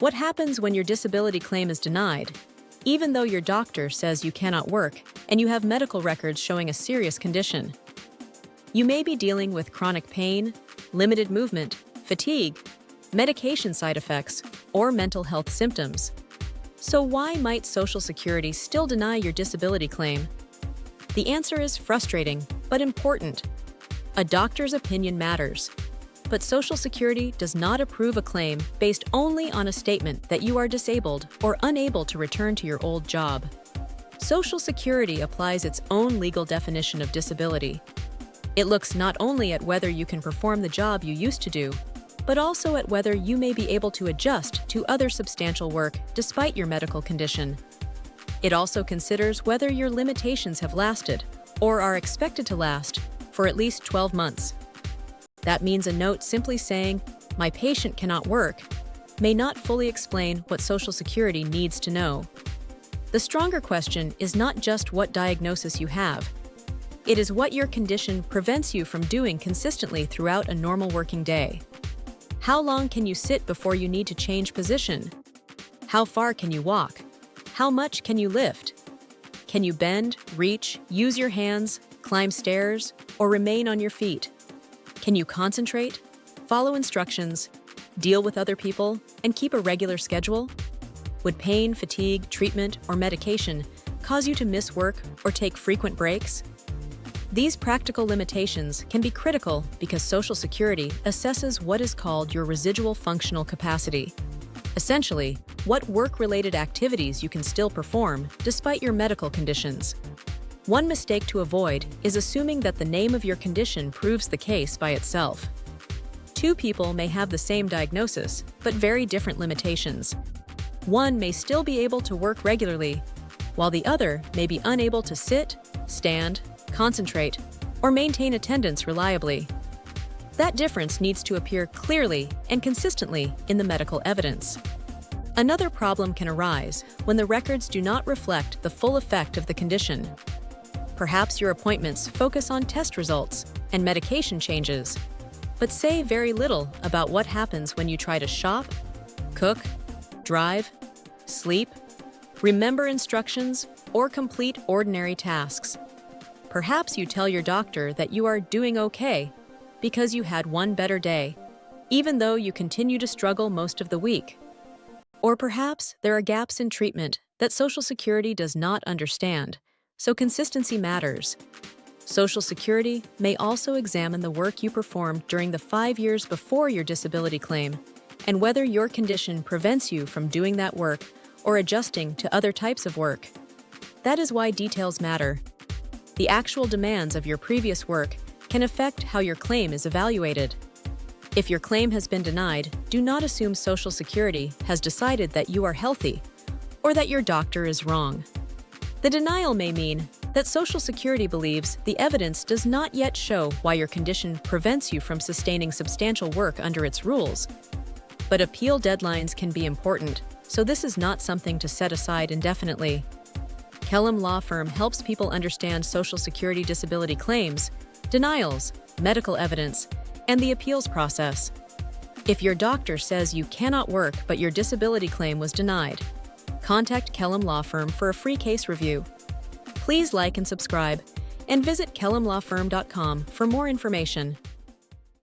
What happens when your disability claim is denied, even though your doctor says you cannot work and you have medical records showing a serious condition? You may be dealing with chronic pain, limited movement, fatigue, medication side effects, or mental health symptoms. So why might Social Security still deny your disability claim? The answer is frustrating, but important. A doctor's opinion matters, but Social Security does not approve a claim based only on a statement that you are disabled or unable to return to your old job. Social Security applies its own legal definition of disability. It looks not only at whether you can perform the job you used to do, but also at whether you may be able to adjust to other substantial work despite your medical condition. It also considers whether your limitations have lasted, or are expected to last, for at least 12 months. That means a note simply saying, "My patient cannot work," may not fully explain what Social Security needs to know. The stronger question is not just what diagnosis you have. It is what your condition prevents you from doing consistently throughout a normal working day. How long can you sit before you need to change position? How far can you walk? How much can you lift? Can you bend, reach, use your hands, climb stairs, or remain on your feet? Can you concentrate, follow instructions, deal with other people, and keep a regular schedule? Would pain, fatigue, treatment, or medication cause you to miss work or take frequent breaks? These practical limitations can be critical because Social Security assesses what is called your residual functional capacity. Essentially, what work-related activities you can still perform despite your medical conditions. One mistake to avoid is assuming that the name of your condition proves the case by itself. Two people may have the same diagnosis, but very different limitations. One may still be able to work regularly, while the other may be unable to sit, stand, concentrate, or maintain attendance reliably. That difference needs to appear clearly and consistently in the medical evidence. Another problem can arise when the records do not reflect the full effect of the condition. Perhaps your appointments focus on test results and medication changes, but say very little about what happens when you try to shop, cook, drive, sleep, remember instructions, or complete ordinary tasks. Perhaps you tell your doctor that you are doing okay because you had one better day, even though you continue to struggle most of the week. Or perhaps there are gaps in treatment that Social Security does not understand, so consistency matters. Social Security may also examine the work you performed during the 5 years before your disability claim and whether your condition prevents you from doing that work or adjusting to other types of work. That is why details matter. The actual demands of your previous work can affect how your claim is evaluated. If your claim has been denied, do not assume Social Security has decided that you are healthy or that your doctor is wrong. The denial may mean that Social Security believes the evidence does not yet show why your condition prevents you from sustaining substantial work under its rules. But appeal deadlines can be important, so this is not something to set aside indefinitely. Kellum Law Firm helps people understand Social Security disability claims, denials, medical evidence, and the appeals process. If your doctor says you cannot work but your disability claim was denied, contact Kellum Law Firm for a free case review. Please like and subscribe, and visit kellumlawfirm.com for more information.